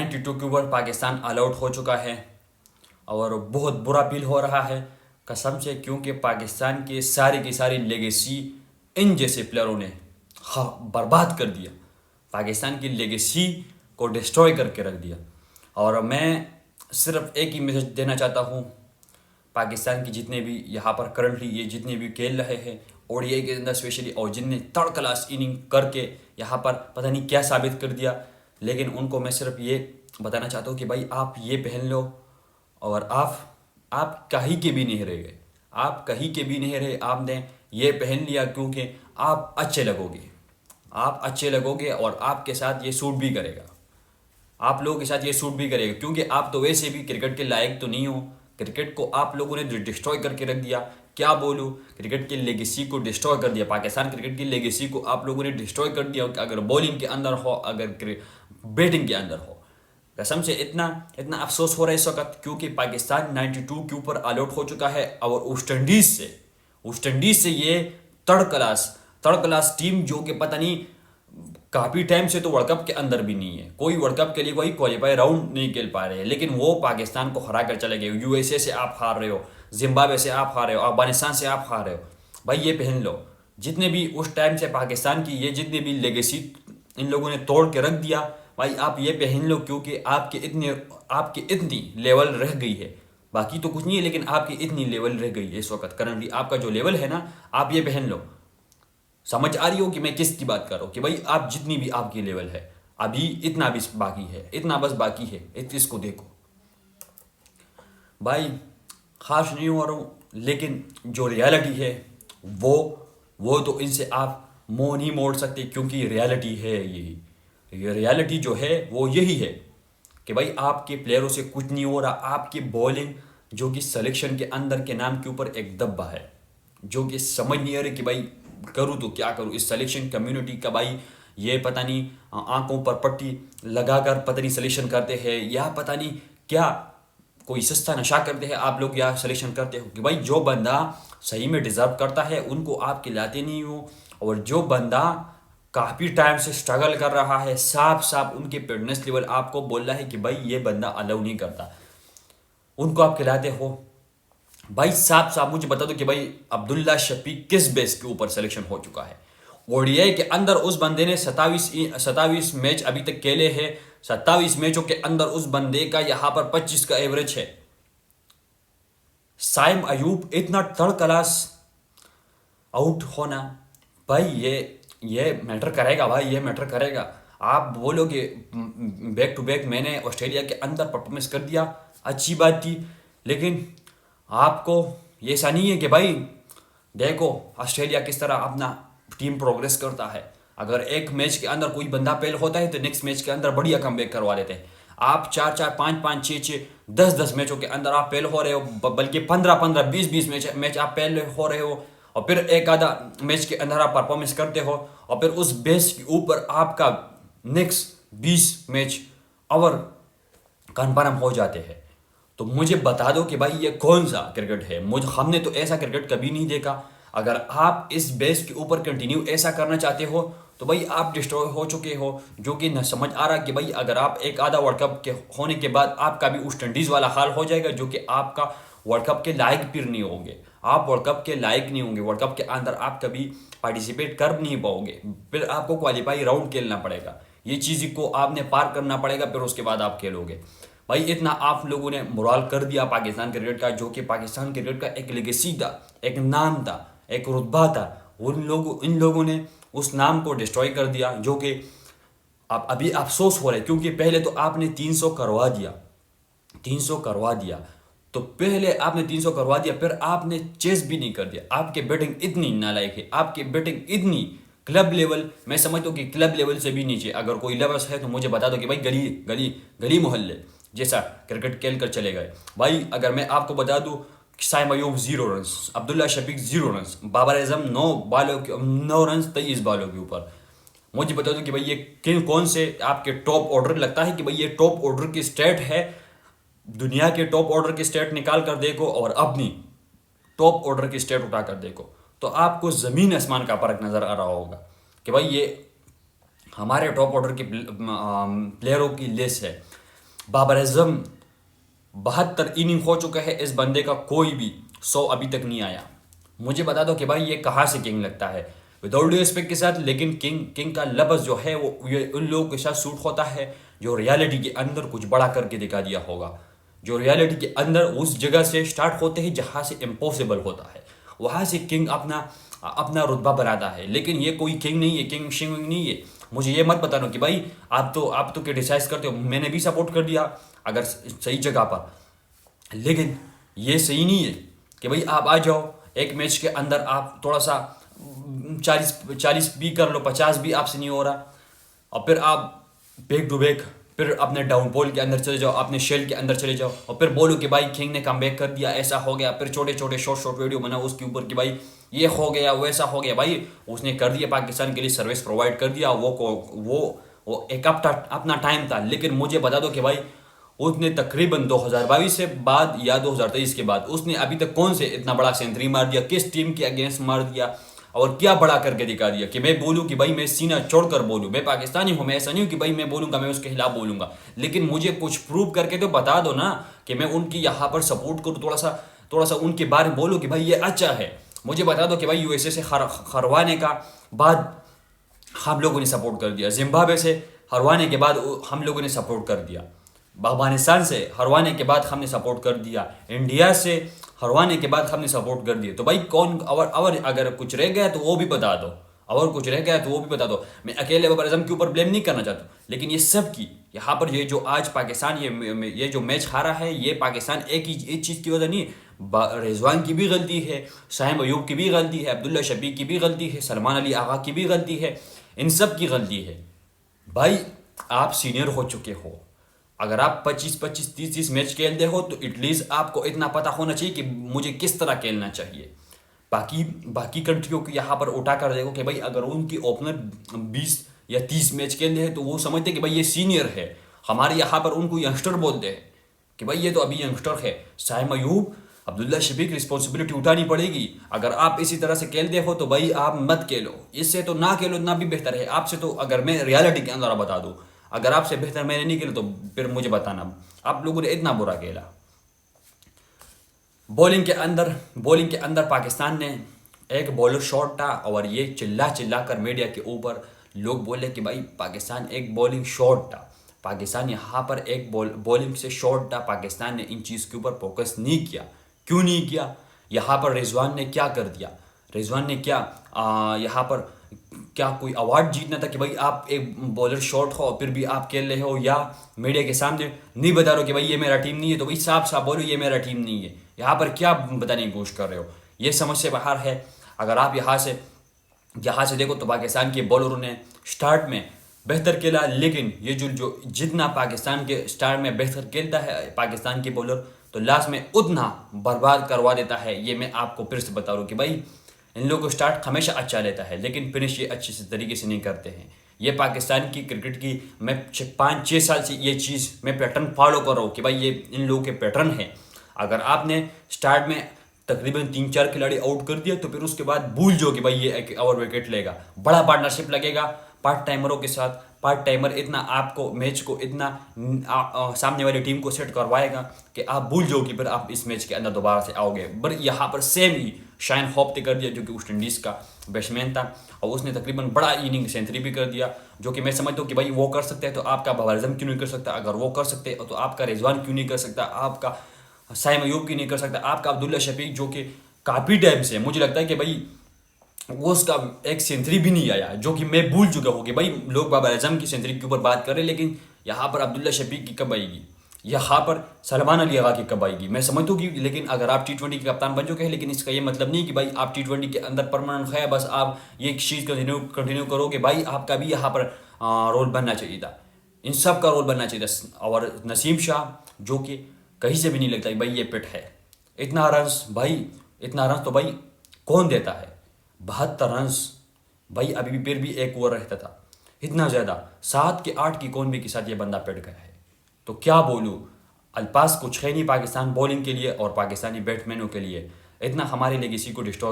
92 के ऊपर Pakistan all out हो चुका है और बहुत बुरा फील हो रहा है कसम से, क्योंकि पाकिस्तान की सारी लेगेसी इन जैसे प्लेयरों ने बर्बाद कर दिया। पाकिस्तान की लेगेसी को डिस्ट्रॉय करके रख दिया। और मैं सिर्फ एक ही मैसेज देना चाहता हूँ पाकिस्तान की जितने भी यहाँ पर करंटली ये जितने भी खेल रहे हैं ओडीआई के अंदर स्पेशली, और जिनने थर्ड क्लास इनिंग करके यहाँ पर पता नहीं क्या साबित कर दिया, लेकिन उनको मैं सिर्फ ये बताना चाहता हूँ कि भाई आप ये पहन लो और आप कहीं के भी नहीं रह गए, आप कहीं के भी नहीं रहे। आपने ये पहन लिया क्योंकि आप अच्छे लगोगे, आप अच्छे लगोगे और आपके साथ ये सूट भी करेगा, आप लोगों के साथ ये सूट भी करेगा, क्योंकि आप तो वैसे भी क्रिकेट के लायक तो नहीं हो। क्रिकेट को आप लोगों ने डिस्ट्रॉय करके रख दिया। क्या बोलूँ, क्रिकेट की लेगेसी को डिस्ट्रॉय कर दिया। पाकिस्तान क्रिकेट की लेगेसी को आप लोगों ने डिस्ट्रॉय कर दिया। अगर बॉलिंग के अंदर हो, अगर बैटिंग के अंदर हो, कसम से इतना इतना अफसोस हो रहा है इस वक्त, क्योंकि पाकिस्तान 92 के ऊपर ऑल आउट हो चुका है और वेस्ट इंडीज से ये थर्ड क्लास टीम जो कि पता नहीं काफी टाइम से तो वर्ल्ड कप के अंदर भी नहीं है, कोई वर्ल्ड कप के लिए कोई क्वालिफाई राउंड नहीं खेल पा रहे हैं, लेकिन वो पाकिस्तान को हरा कर चले गए। यूएसए से आप हार रहे हो, जिम्बाब्वे से आप हार रहे हो, अफगानिस्तान से आप हार रहे हो। भाई ये पहन लो, जितने भी उस टाइम से पाकिस्तान की ये जितने भी लेगेसी इन लोगों ने तोड़ के रख दिया, भाई आप ये पहन लो, क्योंकि आपकी इतनी लेवल रह गई है। बाकी तो कुछ नहीं है, लेकिन आपकी इतनी लेवल रह गई है इस वक्त। करंटली आपका जो लेवल है ना, आप ये पहन लो। समझ आ रही हो कि मैं किसकी बात कर रहा हूँ, कि भाई आप जितनी भी आपकी लेवल है, अभी इतना भी बाकी है, इतना बस बाकी है, इसको देखो। भाई खास नहीं हो रहा हूँ, लेकिन जो रियलिटी है वो तो इनसे आप मुंह नहीं मोड़ सकते, क्योंकि रियलिटी है यही। ये रियलिटी जो है वो यही है कि भाई आपके प्लेयरों से कुछ नहीं हो रहा। आपकी बॉलिंग जो कि सिलेक्शन के अंदर के नाम के ऊपर एक दब्बा है, जो कि समझ नहीं आ रही कि भाई करूँ तो क्या करूँ। इस सिलेक्शन कम्युनिटी का भाई ये पता नहीं आंखों पर पट्टी लगाकर पता नहीं सिलेक्शन करते हैं, या पता नहीं क्या कोई सस्ता नशा करते हैं आप लोग, या सिलेक्शन करते हो कि भाई जो बंदा सही में डिजर्व करता है उनको आप खिलाते नहीं हो, और जो बंदा काफ़ी टाइम से स्ट्रगल कर रहा है, साफ उनके फिटनेस लेवल आपको बोल रहा है कि भाई ये बंदा अलाउ नहीं करता, उनको आप खिलाते हो। भाई साफ मुझे बता दो कि भाई अब्दुल्ला शफीक किस बेस के ऊपर सिलेक्शन हो चुका है। ओडीआई के अंदर उस बंदे ने 27 मैच अभी तक खेले हैं। 27 मैचों के अंदर उस बंदे का यहां पर 25 का एवरेज है। साइम अयूब इतना थर्ड क्लास आउट होना, भाई ये मैटर करेगा, भाई ये मैटर करेगा। आप बोलोगे बैक टू बैक मैंने ऑस्ट्रेलिया के अंदर परफॉर्मेंस कर दिया, अच्छी बात थी, लेकिन आपको ये ऐसा नहीं है कि भाई देखो ऑस्ट्रेलिया किस तरह अपना टीम प्रोग्रेस करता है। अगर एक मैच के अंदर कोई बंदा फेल होता है तो नेक्स्ट मैच के अंदर बढ़िया कमबैक करवा देते हैं। आप 4-4, 5-5, 6-6, 10-10 मैचों के अंदर आप फेल हो रहे हो, बल्कि 15-15, 20-20 मैच आप फेल हो रहे हो, और फिर एक आधा मैच के अंदर आप परफॉर्मेंस करते हो, और फिर उस बेस के ऊपर आपका नेक्स्ट 20 मैच और कन्फर्म हो जाते हैं। तो मुझे बता दो कि भाई ये कौन सा क्रिकेट है। हमने तो ऐसा क्रिकेट कभी नहीं देखा। अगर आप इस बेस के ऊपर कंटिन्यू ऐसा करना चाहते हो तो भाई आप डिस्ट्रॉय हो चुके हो, जो कि न समझ आ रहा कि भाई अगर आप एक आधा वर्ल्ड कप के होने के बाद आपका भी वेस्ट इंडीज़ वाला हाल हो जाएगा, जो कि आपका वर्ल्ड कप के लायक फिर नहीं होंगे। आप वर्ल्ड कप के लायक नहीं होंगे, वर्ल्ड कप के अंदर आप कभी पार्टिसिपेट कर नहीं पाओगे, फिर आपको क्वालिफाई राउंड खेलना पड़ेगा। ये चीज़ को आपने पार करना पड़ेगा, फिर उसके बाद आप खेलोगे। भाई इतना आप लोगों ने मोराल कर दिया पाकिस्तान क्रिकेट का, जो कि पाकिस्तान क्रिकेट का एक लेगेसी था, एक नाम था, एक रुतबा था। इन लोगों ने उस नाम को डिस्ट्रॉय कर दिया, जो कि आप अभी अफसोस हो रहा है, क्योंकि पहले तो आपने 300 करवा दिया, 300 करवा दिया, तो पहले आपने 300 करवा दिया, फिर आपने चेस भी नहीं कर दिया। आपकी बैटिंग इतनी नालायक है, आपकी बैटिंग इतनी क्लब लेवल, मैं समझता हूँ कि क्लब लेवल से भी नीचे अगर कोई लेवल है तो मुझे बता दो कि भाई गली मोहल्ले जैसा क्रिकेट खेल कर चले गए। भाई अगर मैं आपको बता दूं, Saim Ayub 0 run, Abdullah Shafiq 0 run, Babar Azam 9 run 23 बालों के ऊपर। मुझे बता दो कि भाई ये कौन से आपके टॉप ऑर्डर लगता है कि भाई ये टॉप ऑर्डर की स्टेट है। दुनिया के टॉप ऑर्डर की स्टेट निकाल कर देखो और अपनी टॉप ऑर्डर की स्टेट उठा कर देखो, तो आपको जमीन आसमान का फर्क नजर आ रहा होगा कि भाई ये हमारे टॉप ऑर्डर के प्लेयरों की लिस्ट है। बाबर आजम 72 इनिंग हो चुका है, इस बंदे का कोई भी 100 अभी तक नहीं आया। मुझे बता दो कि भाई ये कहाँ से किंग लगता है, विदाउट रिस्पेक्ट के साथ, लेकिन किंग का लफ्ज़ जो है वो ये उन लोगों के साथ सूट होता है जो रियलिटी के अंदर कुछ बड़ा करके दिखा दिया होगा, जो रियलिटी के अंदर उस जगह से स्टार्ट होते हैं जहाँ से इम्पॉसिबल होता है, वहाँ से किंग अपना अपना रुतबा बनाता है। लेकिन ये कोई किंग नहीं है, किंग शिंग नहीं है। मुझे ये मत बताना कि भाई आप तो क्रिटिसाइज करते हो, मैंने भी सपोर्ट कर दिया अगर सही जगह पर, लेकिन ये सही नहीं है कि भाई आप आ जाओ एक मैच के अंदर आप थोड़ा सा 40 भी कर लो, 50 भी आपसे नहीं हो रहा, और फिर आप बैक टू बैक फिर अपने डाउनफॉल के अंदर चले जाओ, अपने शेल के अंदर चले जाओ, और फिर बोलो कि भाई किंग ने कम बैक कर दिया, ऐसा हो गया, फिर छोटे छोटे शॉर्ट वीडियो बनाओ उसके ऊपर कि भाई ये हो गया वैसा हो गया। भाई उसने कर दिया, पाकिस्तान के लिए सर्विस प्रोवाइड कर दिया, वो एक अपना टाइम था। लेकिन मुझे बता दो कि भाई उसने तकरीबन 2022 से बाद या 2023 के बाद उसने अभी तक कौन से इतना बड़ा सेंचुरी मार दिया, किस टीम के अगेंस्ट मार दिया, और क्या बड़ा करके दिखा दिया कि मैं बोलूं कि भाई मैं सीना छोड़कर बोलूं, मैं पाकिस्तानी हूं, मैं ऐसा नहीं हूं कि भाई मैं बोलूंगा मैं उसके खिलाफ बोलूंगा, लेकिन मुझे कुछ प्रूव करके तो बता दो ना कि मैं उनकी यहाँ पर सपोर्ट करूँ, थोड़ा सा उनके बारे में बोलूँ कि भाई ये अच्छा है। मुझे बता दो कि भाई यूएसए से हरवाने का बाद हम लोगों ने सपोर्ट कर दिया, जिम्बाब्वे से हरवाने के बाद हम लोगों ने सपोर्ट कर दिया, अफगानिस्तान से हरवाने के बाद हमने सपोर्ट कर दिया, इंडिया से हरवाने के बाद हमने सपोर्ट कर दिया। तो भाई कौन और अगर कुछ रह गया तो वो भी बता दो, और कुछ रह गया तो वो भी बता दो। मैं अकेले बाबर आजम के ऊपर ब्लेम नहीं करना चाहता, लेकिन ये सब की यहाँ पर ये जो आज पाकिस्तान ये जो मैच हारा है, ये पाकिस्तान एक चीज़ की वजह नहीं, रिजवान की भी गलती है, शाहिम अयूब की भी गलती है, अब्दुल्ला शफीक की भी गलती है, सलमान अली आगा की भी गलती है, इन सब की गलती है। भाई आप सीनियर हो चुके हो, अगर आप 25-25 30-30 मैच खेलते हो तो एटलीस्ट आपको इतना पता होना चाहिए कि मुझे किस तरह खेलना चाहिए। बाकी कंट्रियों को यहाँ पर उठा कर देखो कि भाई अगर उनकी ओपनर 20 या 30 मैच खेलते हैं तो वो समझते हैं कि भाई ये सीनियर है। हमारे यहाँ पर उनको यंगस्टर बोलते हैं कि भाई ये तो अभी यंगस्टर है। शाहिम अयूब, अब्दुल्ला शफीक, रिस्पॉन्सिबिलिटी उठानी पड़ेगी। अगर आप इसी तरह से खेलते हो तो भाई आप मत खेलो, इससे तो ना खेलो, ना भी बेहतर है आपसे। तो अगर मैं रियलिटी के अंदर बता दूँ, अगर आपसे बेहतर मैंने नहीं खेला तो फिर मुझे बताना आप लोगों ने इतना बुरा खेला। बॉलिंग के अंदर पाकिस्तान ने एक बॉलर शॉट था, और ये चिल्ला कर मीडिया के ऊपर लोग बोले कि भाई पाकिस्तान एक बॉलिंग शॉट था, पाकिस्तान यहाँ पर एक बॉलिंग से शॉट था, पाकिस्तान ने इन चीज़ के ऊपर फोकस नहीं किया। क्यों नहीं किया? यहाँ पर रिजवान ने क्या कर दिया, रिजवान ने क्या यहाँ पर क्या कोई अवार्ड जीतना था कि भाई आप एक बॉलर शॉट हो फिर भी आप खेल रहे हो, या मीडिया के सामने नहीं बता रहे हो कि भाई ये मेरा टीम नहीं है, तो भाई साफ बोलो ये मेरा टीम नहीं है। यहाँ पर क्या बताने की कोशिश कर रहे हो, ये समझ से बाहर है। अगर आप यहाँ से देखो तो पाकिस्तान के बॉलरों ने स्टार्ट में बेहतर खेला, लेकिन ये जो जितना पाकिस्तान के स्टार्ट में बेहतर खेलता है पाकिस्तान के बॉलर, तो लास्ट में उतना बर्बाद करवा देता है। ये मैं आपको फिर से बता रहा हूँ कि भाई इन लोगों को स्टार्ट हमेशा अच्छा लेता है, लेकिन फिनिश ये अच्छे से तरीके से नहीं करते हैं। ये पाकिस्तान की क्रिकेट की मैं 5-6 साल से ये चीज़ मैं पैटर्न फॉलो कर रहा हूँ कि भाई ये इन लोगों के पैटर्न है। अगर आपने स्टार्ट में तकरीबन 3-4 खिलाड़ी आउट कर दिया तो फिर उसके बाद भूल जाओ कि भाई ये एक और विकेट लेगा, बड़ा पार्टनरशिप लगेगा पार्ट टाइमरों के साथ। पार्ट टाइमर इतना आपको मैच को इतना सामने वाली टीम को सेट करवाएगा कि आप भूल जाओ कि फिर आप इस मैच के अंदर दोबारा से आओगे। पर यहाँ पर सेम ही शाइन होप ने कर दिया, जो कि वेस्ट इंडीज़ का बैट्समैन था, और उसने तकरीबन बड़ा इनिंग सेंचुरी भी कर दिया, जो कि मैं समझता हूँ कि भाई वो कर सकते हैं तो आपका बाबर आजम क्यों नहीं कर सकता, अगर वो कर सकते तो आपका रिजवान क्यों नहीं कर सकता, आपका शाहिम अयूब क्यों नहीं कर सकता, आपका अब्दुल्ला शफीक जो कि काफ़ी टाइम से मुझे लगता है कि भाई वो उसका एक सेंचुरी भी नहीं आया, जो कि मैं भूल चुका हूँ कि भाई लोग बाबर आजम की सेंचुरी के ऊपर बात कर रहे हैं, लेकिन यहाँ पर अब्दुल्ला शफीक की कब आएगी, यहाँ पर सलमान अली आगा की कब आएगी। मैं समझता हूँ कि लेकिन अगर आप T20 के कप्तान बन चुके हैं, लेकिन इसका ये मतलब नहीं कि भाई आप T20 के अंदर परमानेंट है, बस आप ये चीज़ कंटिन्यू करोगे। भाई आपका भी यहाँ पर रोल बनना चाहिए था, इन सब का रोल बनना चाहिए था। और नसीम शाह जो कि कहीं से भी नहीं लगता भाई ये पिट है, इतना रन्स तो भाई कौन देता है, 72 रन्स भाई। अभी भी फिर भी एक ओवर रहता था, इतना ज़्यादा 7 के 8 की कौन भी के साथ ये बंदा पिट गया है। तो क्या बोलूँ, अल्पास कुछ है नहीं पाकिस्तान बॉलिंग के लिए और पाकिस्तानी बैट्समैनों के लिए, इतना हमारे लिए किसी को डिस्टर्ब